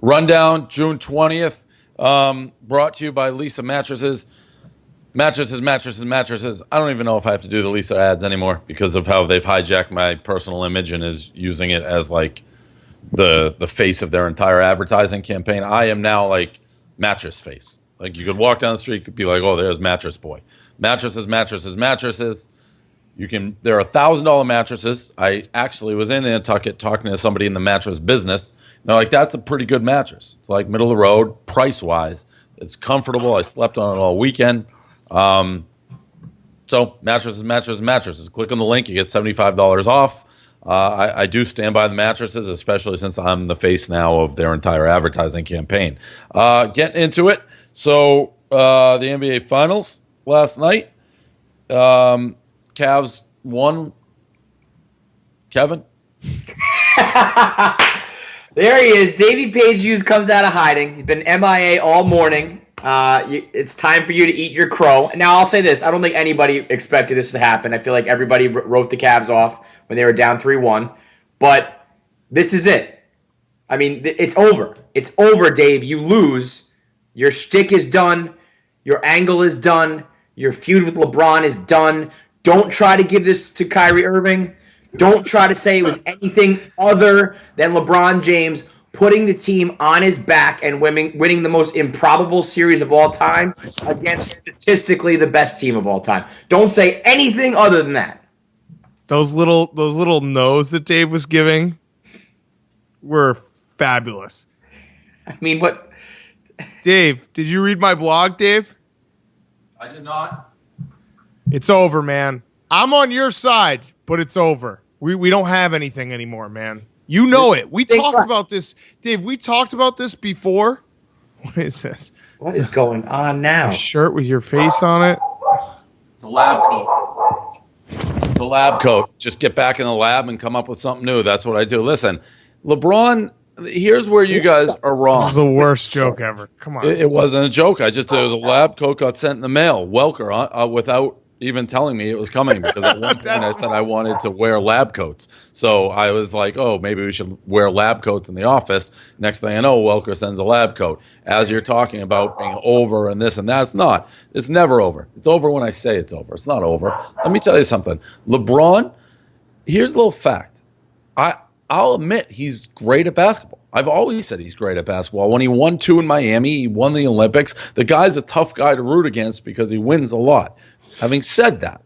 Rundown, June 20th, brought to you by Lisa Mattresses. Mattresses. I don't even know if I have to do the Lisa ads anymore because of how they've hijacked my personal image and is using it as like the face of their entire advertising campaign. I am now like mattress face. Like you could walk down the street, could be like, oh, there's Mattress Boy. Mattresses. There are $1,000 mattresses. I actually was in Nantucket talking to somebody in the mattress business. They're like, that's a pretty good mattress. It's like middle of the road, price wise. It's comfortable. I slept on it all weekend. So mattresses. Click on the link, you get $75 off. I do stand by the mattresses, especially since I'm the face now of their entire advertising campaign. Getting into it. So the NBA Finals last night. Cavs won. Kevin? There he is. Davey Page Hughes comes out of hiding. He's been MIA all morning. It's time for you to eat your crow. Now, I'll say this. I don't think anybody expected this to happen. I feel like everybody wrote the Cavs off when they were down 3-1. But this is it. I mean, it's over. It's over, Dave. You lose. Your shtick is done. Your angle is done. Your feud with LeBron is done. Don't try to give this to Kyrie Irving. Don't try to say it was anything other than LeBron James putting the team on his back and winning the most improbable series of all time against statistically the best team of all time. Don't say anything other than that. Those little no's that Dave was giving were fabulous. I mean, what? Dave, did you read my blog, Dave? I did not. It's over, man. I'm on your side, but it's over. We don't have anything anymore, man. You know it. We talked about this, Dave. We talked about this before. What is this? What is going on now? A shirt with your face on it. It's a lab coat. It's a lab coat. Just get back in the lab and come up with something new. That's what I do. Listen, LeBron, here's where you guys are wrong. This is the worst joke ever. Come on. It wasn't a joke. The lab coat got sent in the mail. Welker, without even telling me it was coming, because at one point I said I wanted to wear lab coats. So I was like, oh, maybe we should wear lab coats in the office. Next thing I know, Welker sends a lab coat. As you're talking about being over and this and that, it's not. It's never over. It's over when I say it's over. It's not over. Let me tell you something. LeBron, here's a little fact. I'll admit he's great at basketball. I've always said he's great at basketball. When he won 2 in Miami, he won the Olympics. The guy's a tough guy to root against because he wins a lot. Having said that,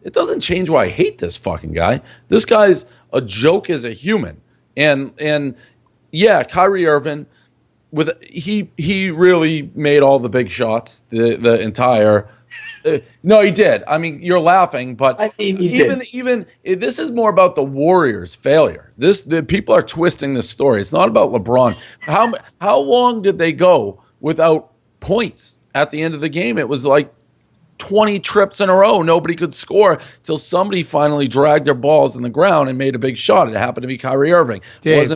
it doesn't change why I hate this fucking guy. This guy's a joke as a human. And yeah, Kyrie Irving, he really made all the big shots, the entire no, he did. I mean, you're laughing, but I mean, even this is more about the Warriors' failure. The people are twisting this story. It's not about LeBron. How long did they go without points at the end of the game? It was like 20 trips in a row. Nobody could score till somebody finally dragged their balls in the ground and made a big shot. It happened to be Kyrie Irving. Dave,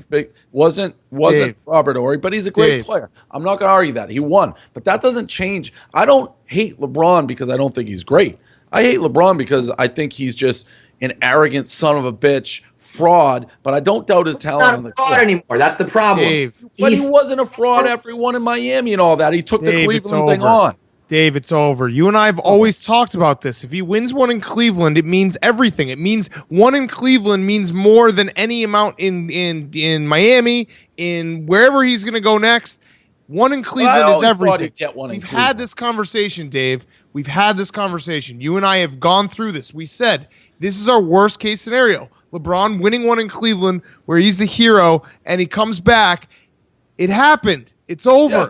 wasn't Robert Horry, but he's a great player. I'm not going to argue that. He won. But that doesn't change. I don't hate LeBron because I don't think he's great. I hate LeBron because I think he's just an arrogant son of a bitch, fraud, but I don't doubt his talent on the court. He's not a fraud anymore. That's the problem. Dave, but he wasn't a fraud after he won in Miami and all that. He took the Cleveland thing on. Dave, it's over. You and I have always talked about this. If he wins one in Cleveland, it means everything. It means one in Cleveland means more than any amount in Miami, in wherever he's going to go next. One in Cleveland is everything. We've had this conversation, Dave. We've had this conversation. You and I have gone through this. We said this is our worst case scenario. LeBron winning one in Cleveland where he's the hero and he comes back. It happened. It's over. Yeah.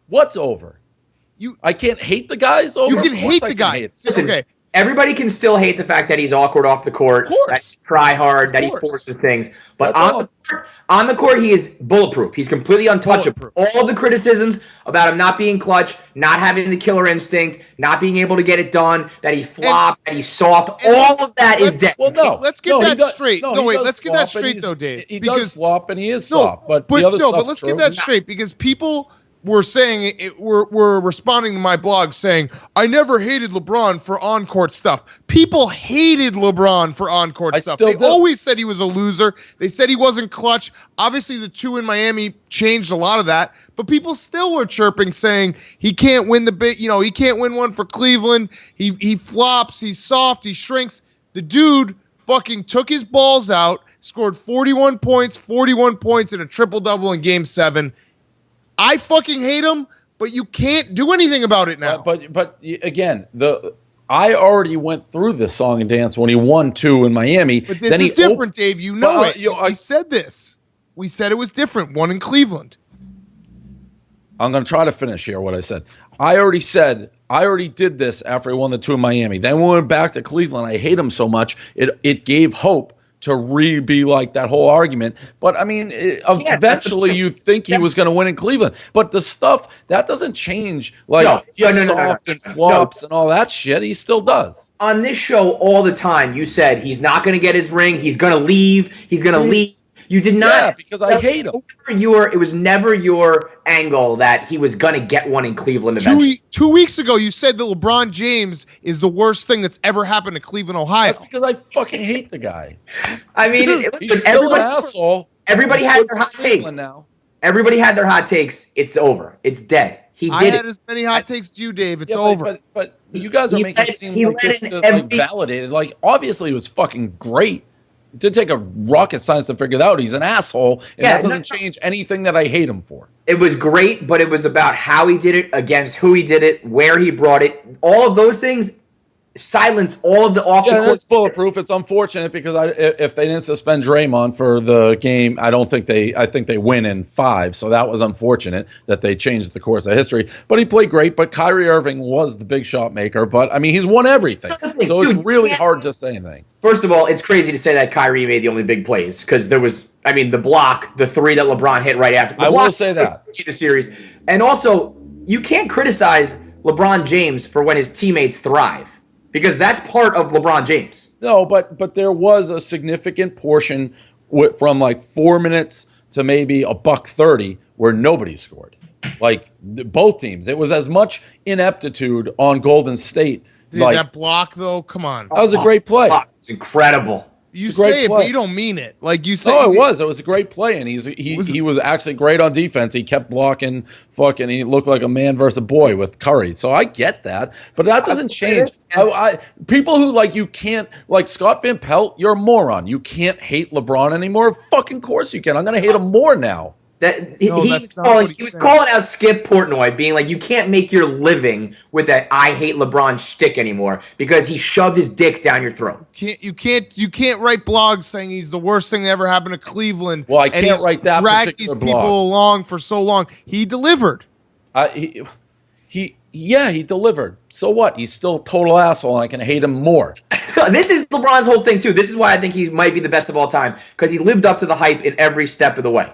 What's over? I can't hate the guys over. You can hate the guys. Listen, okay. Everybody can still hate the fact that he's awkward off the court, that he try hard, that he forces things. But on the court, he is bulletproof. He's completely untouchable. All the criticisms about him not being clutch, not having the killer instinct, not being able to get it done, that he flopped, that he's soft, all of that is dead. Well, no. Let's get that straight. No, wait. Let's get that straight, though, Dave. He does flop and he is soft. But the other stuff's let's get that straight because people were saying were responding to my blog saying I never hated LeBron for on-court stuff. People hated LeBron for on-court stuff. They always said he was a loser. They said he wasn't clutch. Obviously, the 2 in Miami changed a lot of that, but people still were chirping saying he can't win he can't win one for Cleveland. He flops. He's soft. He shrinks. The dude fucking took his balls out, scored 41 points in a triple-double in Game 7. I fucking hate him, but you can't do anything about it now. But again, I already went through this song and dance when he won 2 in Miami. But this is different, Dave. You know it. We said this. We said it was different. 1 in Cleveland. I'm going to try to finish here what I said. I already did this after he won the 2 in Miami. Then we went back to Cleveland. I hate him so much. It gave hope to be like that whole argument. But, I mean, eventually you think he was going to win in Cleveland. But the stuff, that doesn't change. Like, he's soft and flops and all that shit. He still does. On this show all the time, you said he's not going to get his ring. He's going to leave. He's going to leave. You did not. Yeah, because I hate him. It was never your angle that he was going to get one in Cleveland eventually. 2 weeks ago, you said that LeBron James is the worst thing that's ever happened to Cleveland, Ohio. That's because I fucking hate the guy. I mean, he's still an asshole. Everybody had their hot takes. Now. Everybody had their hot takes. It's over. It's dead. I had as many hot takes as you, Dave. It's over. But you guys are making it seem like this is validated. Like, obviously, it was fucking great. It did take a rocket science to figure it out. He's an asshole, and that doesn't change anything that I hate him for. It was great, but it was about how he did it, against who he did it, where he brought it. All of those things silence all of the off-the-court. Yeah, it's bulletproof. It's unfortunate because if they didn't suspend Draymond for the game, I think they win in 5. So that was unfortunate that they changed the course of history. But he played great. But Kyrie Irving was the big shot maker. But I mean, he's won everything. So it's really hard to say anything. First of all, it's crazy to say that Kyrie made the only big plays because there was, I mean, the block, the 3 that LeBron hit right after. I will say that. The series. And also, you can't criticize LeBron James for when his teammates thrive. Because that's part of LeBron James. No, but there was a significant portion from like 4 minutes to maybe $130 where nobody scored. Like both teams, it was as much ineptitude on Golden State. Dude, that block though, come on, that was a great play. It's incredible. You say it, but you don't mean it. Like you say, it was a great play, and he was actually great on defense. He kept blocking, fucking. He looked like a man versus a boy with Curry. So I get that, but that doesn't change. People who you can't Scott Van Pelt, you're a moron. You can't hate LeBron anymore. Fucking course you can. I'm gonna hate him more now. He was calling out Skip Portnoy, being like, you can't make your living with that I hate LeBron shtick anymore because he shoved his dick down your throat. You can't write blogs saying he's the worst thing that ever happened to Cleveland. Well, I can't write that dragged particular these people along for so long. He delivered. He delivered. So what? He's still a total asshole, and I can hate him more. This is LeBron's whole thing too. This is why I think he might be the best of all time because he lived up to the hype in every step of the way.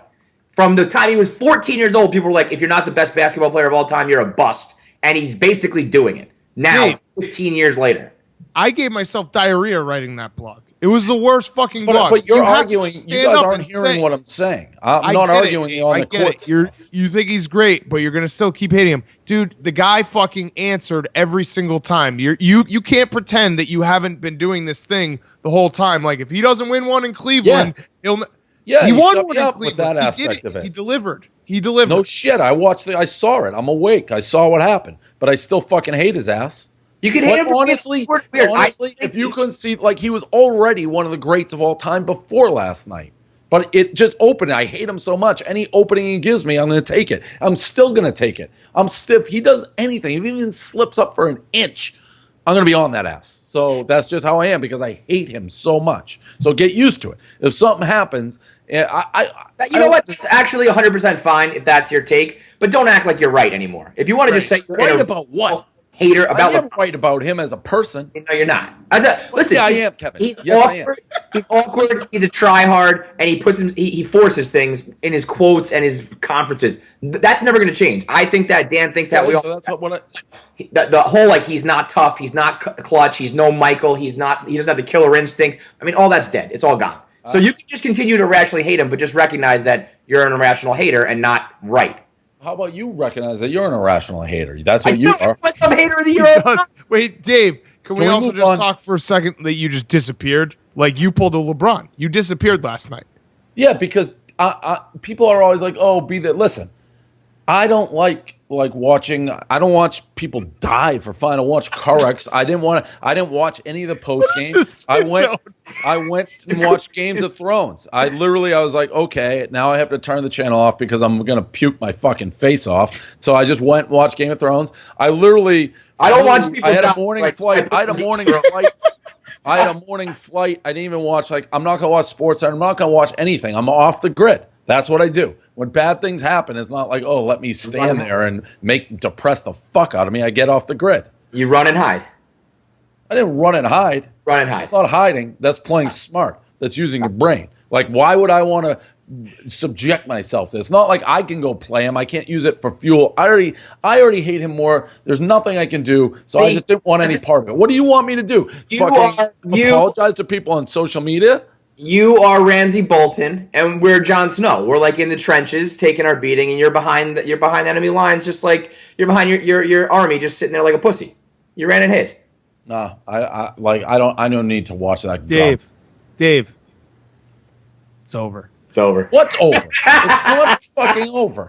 From the time he was 14 years old, people were like, if you're not the best basketball player of all time, you're a bust. And he's basically doing it. Now, 15 years later. I gave myself diarrhea writing that blog. It was the worst fucking blog. But you're arguing. You guys aren't hearing what I'm saying. I'm not arguing on the court. You think he's great, but you're going to still keep hating him. Dude, the guy fucking answered every single time. You can't pretend that you haven't been doing this thing the whole time. Like, if he doesn't win one in Cleveland, he'll... Yeah, he won one in Cleveland. With that aspect of it. He delivered. No shit. I saw it. I'm awake. I saw what happened. But I still fucking hate his ass. You can hate him. Honestly, if you concede, he was already one of the greats of all time before last night. But it just opened. I hate him so much. Any opening he gives me, I'm going to take it. I'm still going to take it. I'm stiff. He does anything. If he even slips up for an inch, I'm going to be on that ass. So that's just how I am because I hate him so much. So get used to it. If something happens, you know what? It's actually 100% fine if that's your take, but don't act like you're right anymore. If you want to just say you're right about what? Hater about I am right about him as a person. No, you're not. Listen, yeah, I am, Kevin. He's awkward. He's awkward. He's a tryhard, and he forces things in his quotes and his conferences. That's never going to change. I think that Dan thinks that the whole he's not tough, he's not clutch, he's no Michael, he doesn't have the killer instinct. I mean, all that's dead. It's all gone. So you can just continue to irrationally hate him, but just recognize that you're an irrational hater and not right. how about you recognize that you're an irrational hater? That's what I you don't are. I'm hater of the year. He all the does. time. Wait, Dave, can we we also move just on? talk for a second that you just disappeared? Like you pulled a LeBron. You disappeared last night. Yeah, because people are always like, "Oh, be that." Listen, I don't like watching. I don't watch people die for fun. I don't watch car wrecks. I didn't watch any of the post What is games. this I spin went. zone? I went and watched Games of Thrones. I was like, okay, now I have to turn the channel off because I'm gonna puke my fucking face off. So I just went and watched Game of Thrones. I don't watch people I had die. a morning Like, flight. I had a morning flight. I had a morning flight. I didn't even watch, I'm not going to watch sports. I'm not going to watch anything. I'm off the grid. That's what I do. When bad things happen, it's not like, oh, let me stand there and depress the fuck out of me. I get off the grid. You run and hide. I didn't run and hide. Run and hide. It's not hiding. That's playing smart. That's using your brain. Like, why would I want to subject myself to this? It's not like I can go play him. I can't use it for fuel. I already hate him more. There's nothing I can do. So I just didn't want any part of it. What do you want me to do? Apologize to people on social media? You are Ramsey Bolton, and we're Jon Snow. We're like in the trenches, taking our beating, and you're behind enemy lines, just like you're behind your army, just sitting there like a pussy. You ran and hid. No, I don't need to watch that. Dave, it's over. It's over. What's over? It's not fucking over.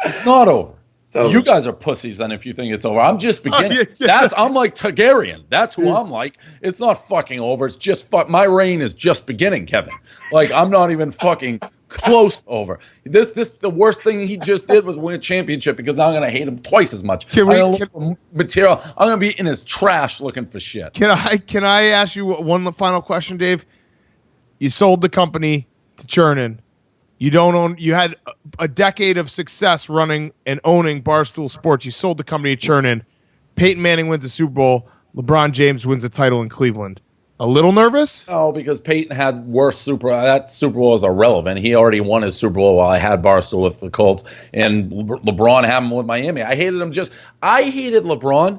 It's not over. So you guys are pussies then if you think it's over. I'm just beginning. I'm like Targaryen. That's who I'm like. It's not fucking over. It's just my reign is just beginning, Kevin. Like I'm not even fucking close to over. The worst thing he just did was win a championship because now I'm gonna hate him twice as much. I'm gonna look for material. I'm gonna be in his trash looking for shit. Can I ask you one final question, Dave? You sold the company to Chernin. You had a decade of success running and owning Barstool Sports. You sold the company to Chernin. Peyton Manning wins the Super Bowl. LeBron James wins the title in Cleveland. A little nervous? No, because Peyton had worse that Super Bowl is irrelevant. He already won his Super Bowl while I had Barstool with the Colts, and LeBron had him with Miami. I hated LeBron.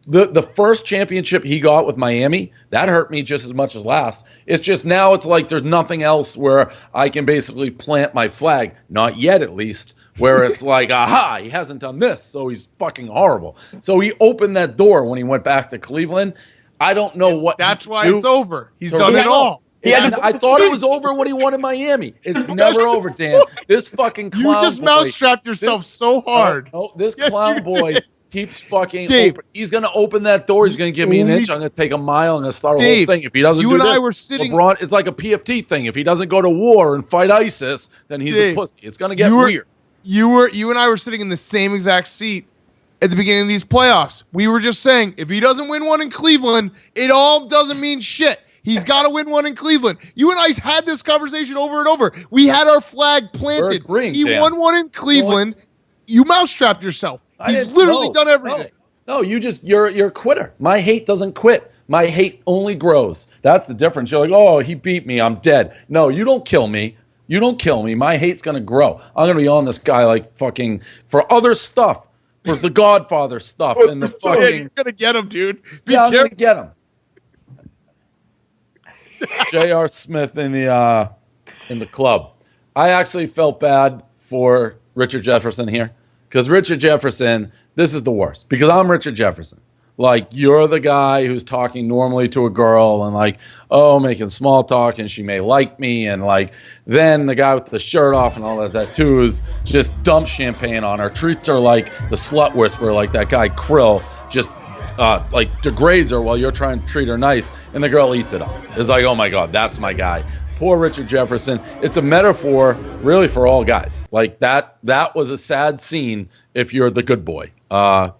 The first championship he got with Miami, that hurt me just as much as last. It's just now it's like there's nothing else where I can basically plant my flag. Not yet, at least. Where it's like, aha, he hasn't done this, so he's fucking horrible. So he opened that door when he went back to Cleveland. I don't know what. That's why it's over. He's done it all. I thought it was over when he won in Miami. It's never over, Dan. This fucking clown You just mousetrapped yourself so hard. No, this clown boy keeps fucking Dave, open. He's going to open that door. He's going to give me an inch. I'm going to take a mile. I'm going to start a whole thing. If he doesn't do this, LeBron, it's like a PFT thing. If he doesn't go to war and fight ISIS, then he's a pussy. It's going to get weird. You and I were sitting in the same exact seat at the beginning of these playoffs. We were just saying, if he doesn't win one in Cleveland, it all doesn't mean shit. He's got to win one in Cleveland. You and I had this conversation over and over. We had our flag planted. He won one in Cleveland. You mousetrapped yourself. He's literally done everything. No, you're a quitter. My hate doesn't quit. My hate only grows. That's the difference. You're like, oh, he beat me. I'm dead. No, you don't kill me. You don't kill me. My hate's going to grow. I'm going to be on this guy like fucking for other stuff, for the Godfather stuff and the fucking. You're going to get him, dude. I'm going to get him. J.R. Smith in the club. I actually felt bad for Richard Jefferson here because Richard Jefferson, this is the worst because I'm Richard Jefferson. Like, you're the guy who's talking normally to a girl and like, oh, making small talk and she may like me. And like, then the guy with the shirt off and all that tattoos just dumps champagne on her, treats her like the slut whisperer, like that guy Krill, just like degrades her while you're trying to treat her nice. And the girl eats it up. It's like, oh my God, that's my guy. Poor Richard Jefferson. It's a metaphor really for all guys. Like that was a sad scene if you're the good boy.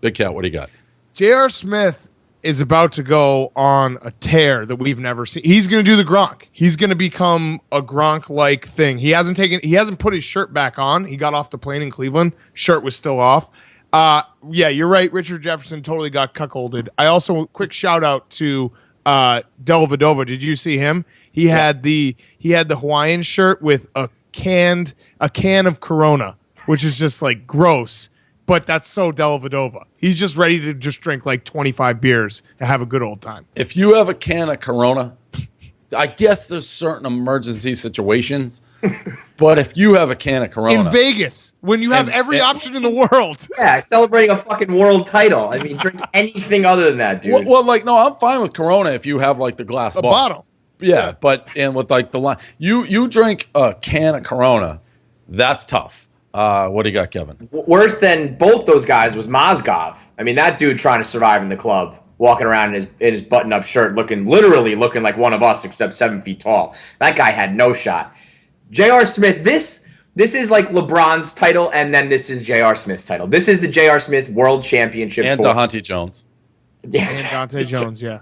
Big Cat, what do you got? J.R. Smith is about to go on a tear that we've never seen. He's going to do the Gronk. He's going to become a Gronk-like thing. He hasn't put his shirt back on. He got off the plane in Cleveland. Shirt was still off. Yeah, you're right. Richard Jefferson totally got cuckolded. I also, quick shout out to Dellavedova. Did you see him? He had the Hawaiian shirt with a can of Corona, which is just like gross. But that's so Dellavedova. He's just ready to just drink like 25 beers and have a good old time. If you have a can of Corona, I guess there's certain emergency situations, But if you have a can of Corona in Vegas, when you have every option in the world. Yeah, celebrating a fucking world title. I mean, drink anything other than that, dude. well, like, no, I'm fine with Corona if you have like the glass bottle. Yeah, but and with like the line, you drink a can of Corona, that's tough. What do you got, Kevin? Worse than both those guys was Mozgov. I mean, that dude trying to survive in the club, walking around in his button-up shirt, literally looking like one of us, except 7 feet tall. That guy had no shot. J.R. Smith, this is like LeBron's title, and then this is J.R. Smith's title. This is the J.R. Smith World Championship and tour. DeHonte Jones. Yeah. And Dante Jones, yeah.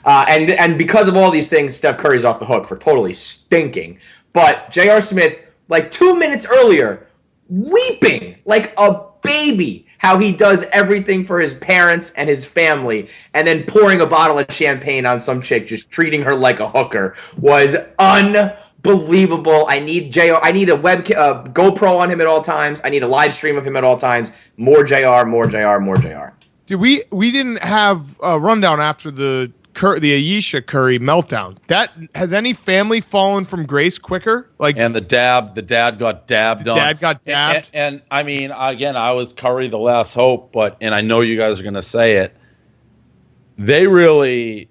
And because of all these things, Steph Curry's off the hook for totally stinking. But J.R. Smith, like 2 minutes earlier, weeping like a baby, how he does everything for his parents and his family, and then pouring a bottle of champagne on some chick, just treating her like a hooker, was unbelievable. I need JR. I need a GoPro on him at all times. I need a live stream of him at all times. More JR, more JR, more JR. Dude, we didn't have a rundown after the Ayesha Curry meltdown. That has any family fallen from grace quicker? Like, and the dad got dabbed on. Dad got dabbed. And I mean, again, I was Curry the last hope, and I know you guys are going to say it. They really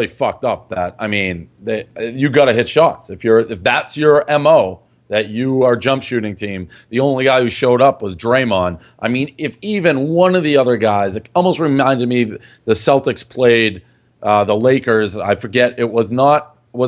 fucked up that. I mean, you got to hit shots. If that's your MO, that you are jump shooting team, the only guy who showed up was Draymond. I mean, if even one of the other guys, it almost reminded me the Celtics played the Lakers. I forget, was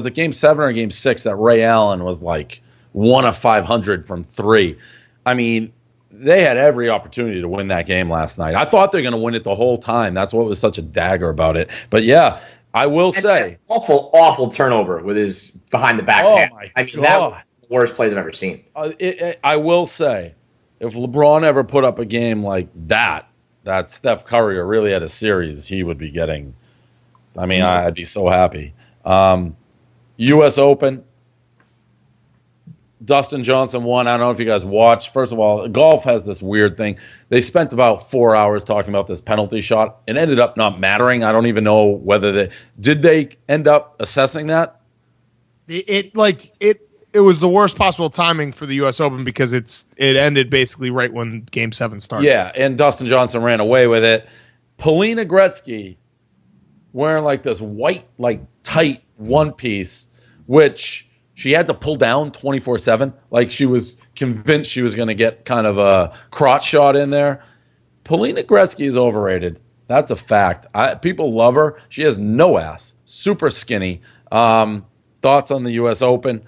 it game 7 or game 6 that Ray Allen was like 1 of 500 from 3. I mean, they had every opportunity to win that game last night. I thought they were going to win it the whole time. That's what was such a dagger about it. But yeah, I will say, awful turnover with his behind the back. Oh hand. my I mean, God. that was the worst plays I've ever seen. I will say, if LeBron ever put up a game like that Steph Curry really had a series, he would be getting. I mean, I'd be so happy. U.S. Open. Dustin Johnson won. I don't know if you guys watched. First of all, golf has this weird thing. They spent about 4 hours talking about this penalty shot. It ended up not mattering. I don't even know whether did they end up assessing that? It was the worst possible timing for the U.S. Open because it ended basically right when Game 7 started. Yeah, and Dustin Johnson ran away with it. Polina Gretzky wearing like this white, like tight one piece, which she had to pull down 24/7. Like she was convinced she was going to get kind of a crotch shot in there. Polina Gretzky is overrated. That's a fact. People love her. She has no ass. Super skinny. Thoughts on the U.S. Open?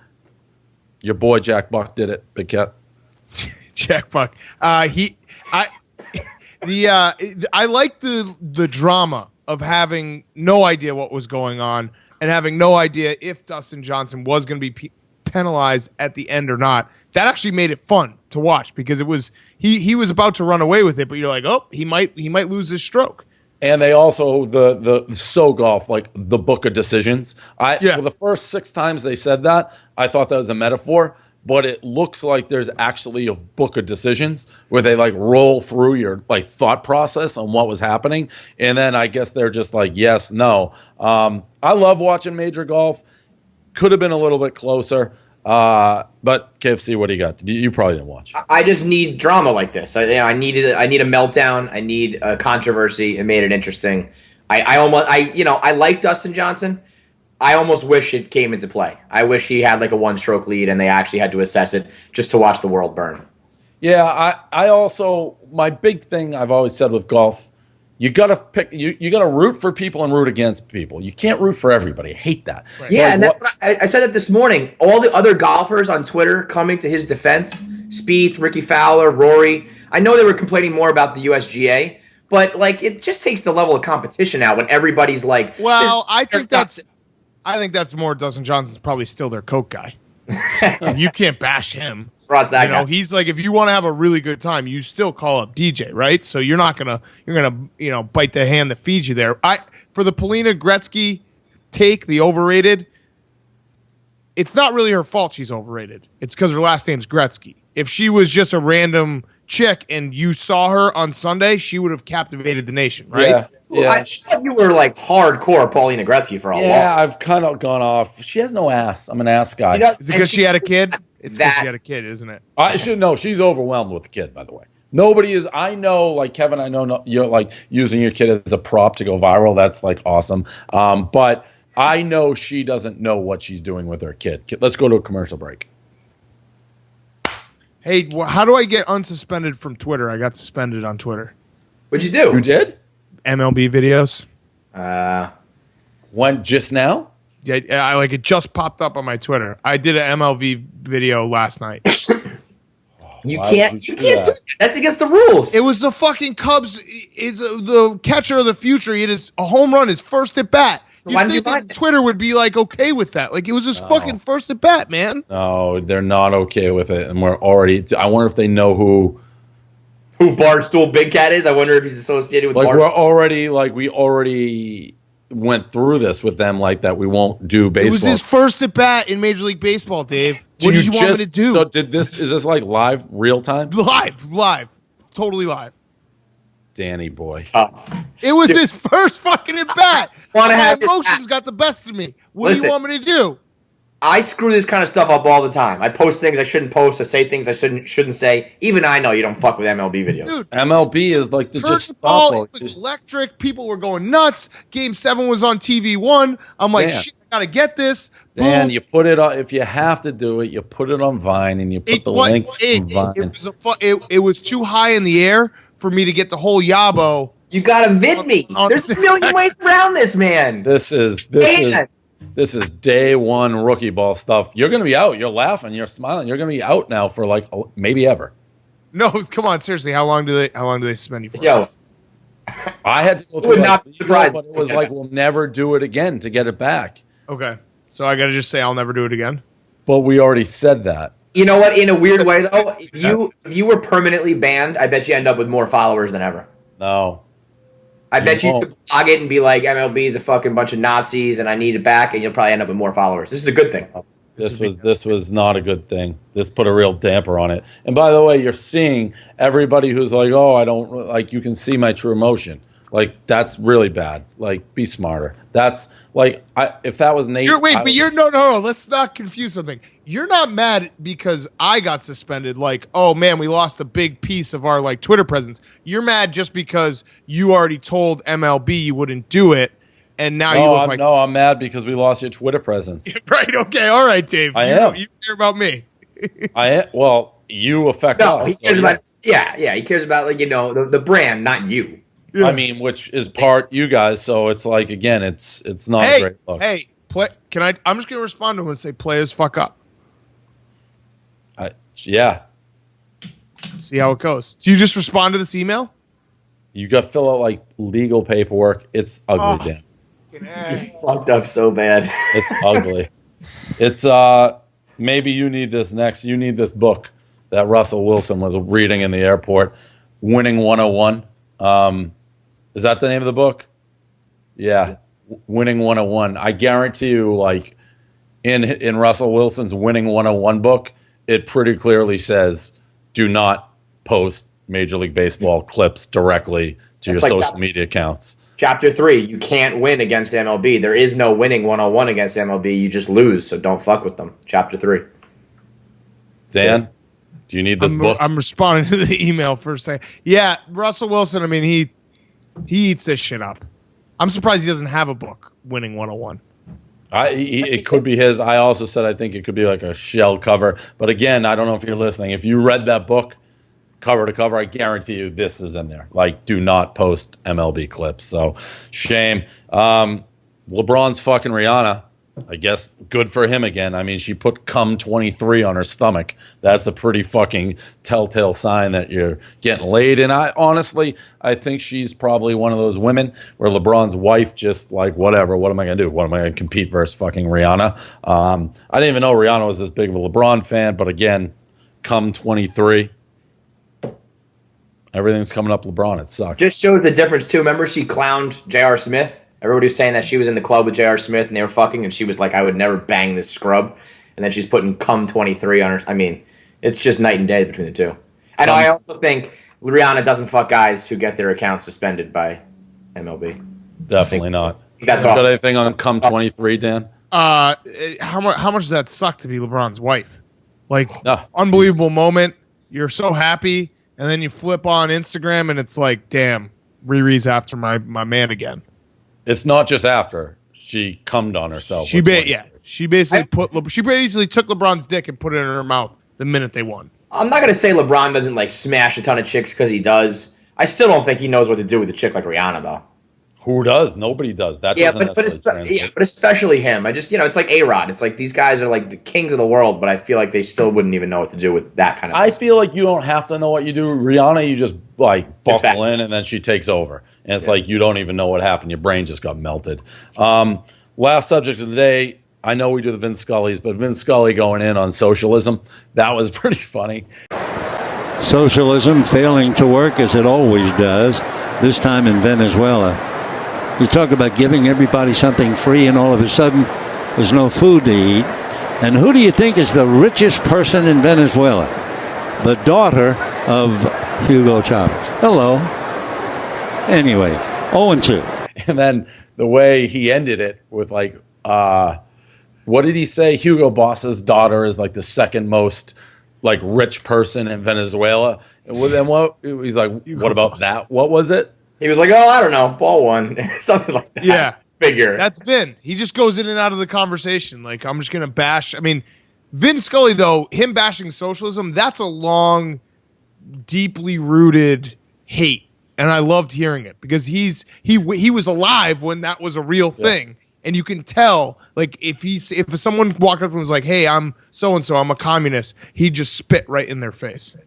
Your boy Jack Buck did it. Big Cat. Jack Buck. I like the drama of having no idea what was going on and having no idea if Dustin Johnson was going to be penalized at the end or not. That actually made it fun to watch because it was he was about to run away with it, but you're like, oh, he might lose his stroke. And they also the golf, like the book of decisions. For the first 6 times they said that, I thought that was a metaphor, but it looks like there's actually a book of decisions where they like roll through your like thought process on what was happening, and then I guess they're just like yes, no. I love watching major golf. Could have been a little bit closer, but KFC, what do you got? You probably didn't watch. I just need drama like this. I need a meltdown. I need a controversy. It made it interesting. I like Dustin Johnson. I almost wish it came into play. I wish he had like a 1-stroke lead and they actually had to assess it just to watch the world burn. Yeah, I also, my big thing I've always said with golf, you gotta pick. You gotta root for people and root against people. You can't root for everybody. I hate that. Right. Yeah, and I said that this morning. All the other golfers on Twitter coming to his defense: Spieth, Ricky Fowler, Rory. I know they were complaining more about the USGA, but like it just takes the level of competition out when everybody's like. Well, I think that's more Dustin Johnson's probably still their Coke guy. You can't bash him. Guy. He's like, if you want to have a really good time, you still call up DJ, right? So you're gonna bite the hand that feeds you there. For the Polina Gretzky take, the overrated, it's not really her fault she's overrated. It's because her last name's Gretzky. If she was just a random chick and you saw her on Sunday, she would have captivated the nation, right? Yeah. Yeah. I thought you were like hardcore Paulina Gretzky for a while. Yeah, I've kind of gone off. She has no ass. I'm an ass guy. Is it because she had a kid? It's because she had a kid, isn't it? I should know. She's overwhelmed with the kid, by the way. Nobody is. I know, like Kevin. I know you're like using your kid as a prop to go viral. That's like awesome. But I know she doesn't know what she's doing with her kid. Let's go to a commercial break. Hey, how do I get unsuspended from Twitter? I got suspended on Twitter. What'd you do? You did? MLB videos. When just now? Yeah, it just popped up on my Twitter. I did an MLB video last night. You can't do that. That's against the rules. It was the fucking Cubs. Is the catcher of the future. He hit a home run, his first at bat. Why did you think that Twitter would be like okay with that? Like it was his fucking first at bat, man. No, they're not okay with it, and we're already. I wonder if they know who Barstool Big Cat is. I wonder if he's associated with. Like Barstool. we already went through this with them. Like that, we won't do baseball. It was his first at bat in Major League Baseball, Dave. What did you want me to do? So is this like live, real time? Live, totally live. Danny boy. It was his first fucking at bat. My emotions got the best of me. What do you want me to do? I screw this kind of stuff up all the time. I post things I shouldn't post. I say things I shouldn't say. Even I know you don't fuck with MLB videos. Dude, MLB is like the just stop. It was electric. People were going nuts. Game 7 was on TV1. I'm like, shit, I gotta get this. Dan, you put it on. If you have to do it, you put it on Vine and you put the link from Vine. It was too high in the air for me to get the whole yabo. You gotta vid me. There's a million ways around this, man. This is day one rookie ball stuff. You're gonna be out. You're laughing. You're smiling. You're gonna be out now for like maybe ever. No, come on, seriously. How long do they suspend you for? Yo, I had to go through but it was like we'll never do it again to get it back. Okay, so I gotta just say I'll never do it again. But we already said that. You know what? In a weird way, though, if you were permanently banned, I bet you end up with more followers than ever. No. I bet you could blog it and be like, MLB is a fucking bunch of Nazis and I need it back, and you'll probably end up with more followers. This is a good thing. This was not a good thing. This put a real damper on it. And by the way, you're seeing everybody who's like, oh, I don't like. You can see my true emotion. Like that's really bad. Like be smarter. That's like if that was Nate. No. Let's not confuse something. You're not mad because I got suspended. Like, oh man, we lost a big piece of our like Twitter presence. You're mad just because you already told MLB you wouldn't do it, and now you look like. No, I'm mad because we lost your Twitter presence. Right? Okay. All right, Dave. You care about me. Well, you affect us. He cares about, He cares about like the brand, not you. Yeah. I mean, which is part you guys. So it's like again, it's not a great look. Hey, I'm just gonna respond to him and say, "Players fuck up." Yeah. See how it goes. Do you just respond to this email? You got to fill out like legal paperwork. It's ugly, Dan. You fucked up so bad. It's ugly. It's maybe you need this next. You need this book that Russell Wilson was reading in the airport, Winning 101. Is that the name of the book? Yeah, Winning 101. I guarantee you, like in Russell Wilson's Winning 101 book, it pretty clearly says, do not post Major League Baseball clips directly to your social media accounts. Chapter 3, you can't win against MLB. There is no winning 101 against MLB. You just lose, so don't fuck with them. Chapter 3. Dan, do you need this book? I'm responding to the email for a second. Yeah, Russell Wilson, I mean, he eats this shit up. I'm surprised he doesn't have a book, Winning 101. It could be his. I also said I think it could be like a shell cover. But again, I don't know if you're listening. If you read that book cover to cover, I guarantee you this is in there. Like, do not post MLB clips. So, shame. LeBron's fucking Rihanna. I guess good for him again. I mean, she put cum 23 on her stomach. That's a pretty fucking telltale sign that you're getting laid. And I think she's probably one of those women where LeBron's wife just like, whatever, what am I going to do? What am I going to compete versus fucking Rihanna? I didn't even know Rihanna was this big of a LeBron fan, but again, cum 23. Everything's coming up LeBron. It sucks. Just showed the difference, too. Remember she clowned J.R. Smith? Everybody was saying that she was in the club with J.R. Smith and they were fucking, and she was like, I would never bang this scrub. And then she's putting cum 23 on her. I mean, it's just night and day between the two. And I also think Rihanna doesn't fuck guys who get their accounts suspended by MLB. Definitely not. That's all. Got anything on cum 23, Dan? How much does that suck to be LeBron's wife? Like, No. unbelievable moment. You're so happy, and then you flip on Instagram, and it's like, damn, Riri's after my man again. It's not just after. She cummed on herself. She basically took LeBron's dick and put it in her mouth the minute they won. I'm not gonna say LeBron doesn't like smash a ton of chicks because he does. I still don't think he knows what to do with a chick like Rihanna though. Who does? Nobody does. That doesn't necessarily but especially him. I just it's like A-Rod. It's like these guys are like the kings of the world, but I feel like they still wouldn't even know what to do with that kind of. I feel like you don't have to know what you do. Rihanna, you just like buckle in and then she takes over, and it's like you don't even know what happened. Your brain just got melted. Last subject of the day. I know we do the Vince Scully's, but Vince Scully going in on socialism, that was pretty funny. Socialism failing to work as it always does, this time in Venezuela. You talk about giving everybody something free, and all of a sudden there's no food to eat. And who do you think is the richest person in Venezuela? The daughter of Hugo Chavez. Hello. Anyway, 0-2. And then the way he ended it with like, what did he say? Hugo Boss's daughter is like the second most like rich person in Venezuela. And then what? He's like, what about that? What was it? He was like, oh, I don't know, ball one, something like that. Yeah, figure. That's Vin. He just goes in and out of the conversation. Like, I'm just gonna bash. I mean, Vin Scully though, him bashing socialism, that's a long, deeply rooted hate, and I loved hearing it because he was alive when that was a real thing. And you can tell, like, if someone walked up and was like, hey, I'm so-and-so, I'm a communist, he'd just spit right in their face.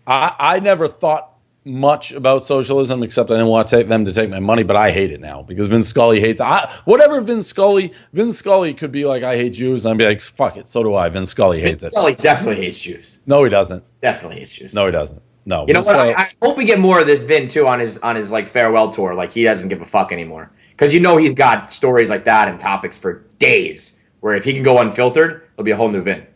I never thought much about socialism except I didn't want them to take my money, but I hate it now because Vince Scully hates whatever Vince Scully could be like, I hate Jews, and I'd be like, fuck it, so do I. Vince Scully hates it. Vince Scully definitely hates Jews. No, he doesn't. Definitely hates Jews. No, he doesn't. No. You know what? I hope we get more of this Vin too on his like farewell tour. Like he doesn't give a fuck anymore. Because he's got stories like that and topics for days where if he can go unfiltered, it'll be a whole new Vin.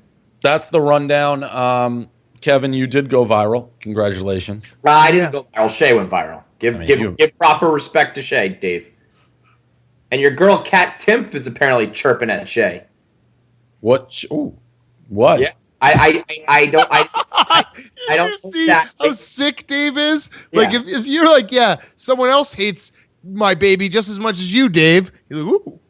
That's the rundown. Kevin, you did go viral. Congratulations. I didn't go viral. Shay went viral. Give proper respect to Shay, Dave. And your girl Kat Timpf is apparently chirping at Shay. What? Ooh, what? Yeah. I don't see how sick Dave is. Like if you're like, yeah, someone else hates my baby just as much as you, Dave. You're like, ooh.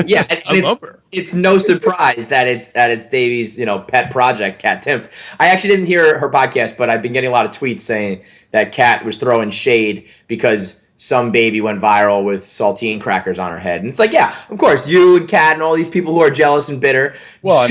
Yeah, and I love her. It's no surprise that it's Davey's pet project, Kat Timpf. I actually didn't hear her podcast, but I've been getting a lot of tweets saying that Kat was throwing shade because some baby went viral with saltine crackers on her head. And it's like, yeah, of course, you and Kat and all these people who are jealous and bitter. Well,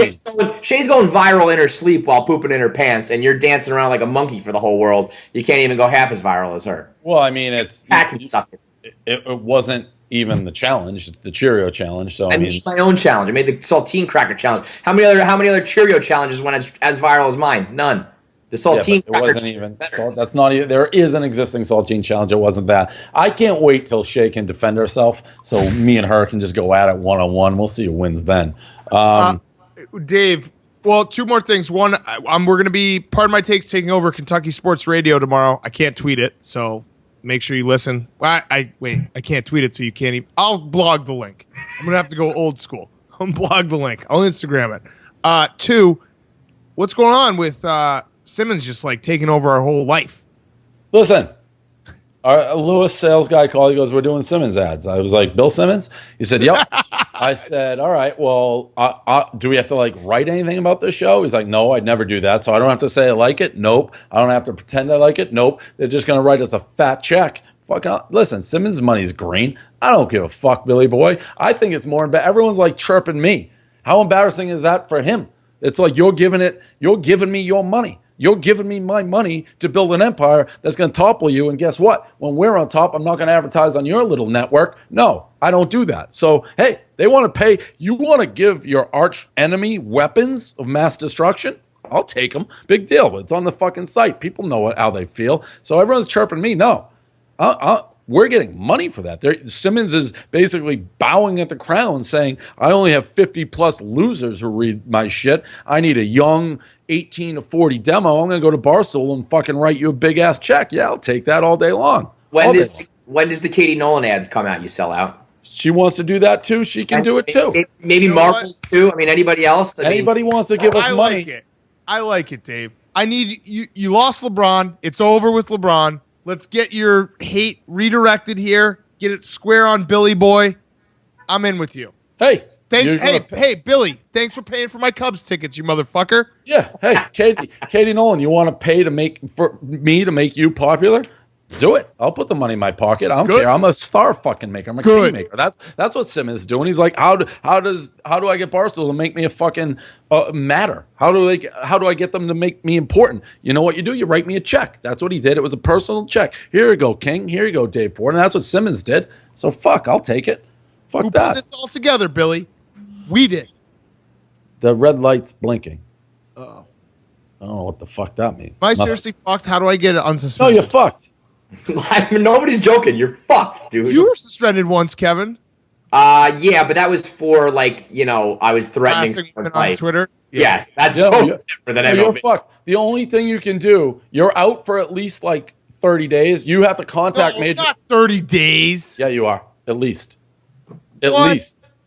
Shay's going viral in her sleep while pooping in her pants, and you're dancing around like a monkey for the whole world. You can't even go half as viral as her. Well, I mean, Kat can suck it. It wasn't even the challenge, it's the Cheerio challenge. So I made my own challenge. I made the saltine cracker challenge. How many other Cheerio challenges went as viral as mine? None. The saltine cracker it wasn't even. That's not even. There is an existing saltine challenge. It wasn't that. I can't wait till Shay can defend herself, so me and her can just go at it one-on-one. We'll see who wins then. Dave. Well, two more things. One, we're going to be part of my takes taking over Kentucky Sports Radio tomorrow. I can't tweet it, so. Make sure you listen. I can't tweet it, so you can't even. I'll blog the link. I'm going to have to go old school. I'll blog the link. I'll Instagram it. Two, what's going on with Simmons just like taking over our whole life? Listen, our Lewis sales guy called. He goes, we're doing Simmons ads. I was like, Bill Simmons? He said, yep. I said, all right, well, do we have to like write anything about this show? He's like, no, I'd never do that. So I don't have to say I like it? Nope. I don't have to pretend I like it? Nope. They're just going to write us a fat check. Listen, Simmons' money's green. I don't give a fuck, Billy boy. I think it's more everyone's like chirping me. How embarrassing is that for him? It's like you're giving me your money. You're giving me my money to build an empire that's going to topple you. And guess what? When we're on top, I'm not going to advertise on your little network. No, I don't do that. So, hey, they want to pay. You want to give your arch enemy weapons of mass destruction? I'll take them. Big deal. But it's on the fucking site. People know how they feel. So everyone's chirping me. No. We're getting money for that. Simmons is basically bowing at the crown saying, I only have 50-plus losers who read my shit. I need a young 18 to 40 demo. I'm going to go to Barstool and fucking write you a big-ass check. Yeah, I'll take that all day long. When does the Katie Nolan ads come out, you sell out? She wants to do that, too. She can do it, too. Maybe Marbles, too. I mean, anybody else? Anybody wants to give us money. Like it. I like it, Dave. I need you. You lost LeBron. It's over with LeBron. Let's get your hate redirected here. Get it square on Billy Boy. I'm in with you. Hey, Thanks. Hey, Billy. Thanks for paying for my Cubs tickets, you motherfucker. Yeah. Hey, Katie Nolan, you want to pay to make you popular? Do it. I'll put the money in my pocket. I don't care. I'm a star fucking maker. I'm a kingmaker. That's what Simmons is doing. He's like, how do I get Barstool to make me a fucking matter? How do I get them to make me important? You know what you do? You write me a check. That's what he did. It was a personal check. Here you go, King. Here you go, Dave Porter. And that's what Simmons did. So fuck, I'll take it. Fuck Who that. put this all together, Billy? We did. The red light's blinking. Uh-oh. I don't know what the fuck that means. Am I seriously fucked? How do I get it unsuspended? No, you're fucked. Nobody's joking. You're fucked, dude. You were suspended once, Kevin. Yeah, but that was for I was threatening someone's on life. Twitter. Yeah. Yes, that's totally different than you're fucked. The only thing you can do, you're out for at least 30 days. You have to contact major. Not 30 days. Yeah, you are. At least.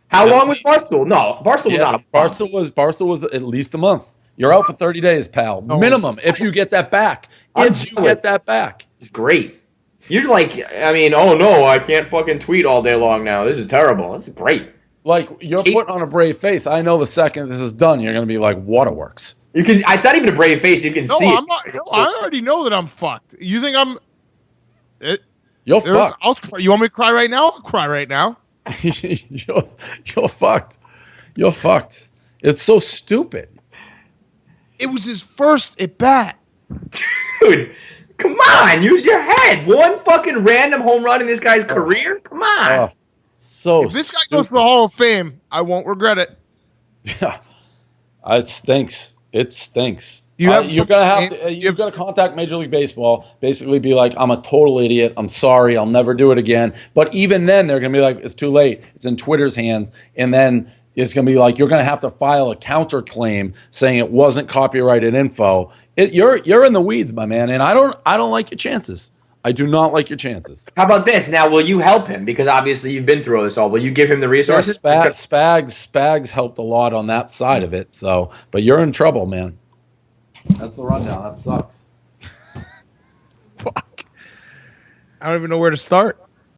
How long was Barstool? No, Barstool was not a month. Barstool was at least a month. You're out for 30 days, pal. Minimum, if you get that back. If you get that back. This is great. You're oh no, I can't fucking tweet all day long now. This is terrible. This is great. You're putting on a brave face. I know the second this is done, you're going to be like waterworks. You can. It's not even a brave face. You can see it. I already know that I'm fucked. You think I'm... You're fucked. You want me to cry right now? I'll cry right now. You're fucked. You're fucked. It's so stupid. It was his first at bat. Dude, come on. Use your head. One fucking random home run in this guy's career? Come on. If this guy goes to the Hall of Fame, I won't regret it. Yeah. It stinks. It stinks. You're gonna to contact Major League Baseball, basically be like, I'm a total idiot. I'm sorry. I'll never do it again. But even then, they're gonna be like, it's too late. It's in Twitter's hands. And then it's gonna be like, you're gonna have to file a counterclaim saying it wasn't copyrighted info. You're in the weeds, my man. And I don't like your chances. I do not like your chances. How about this? Now, will you help him? Because obviously you've been through this all. Will you give him the resources? Yeah, Spags helped a lot on that side of it. So, but you're in trouble, man. That's the rundown. That sucks. Fuck. I don't even know where to start.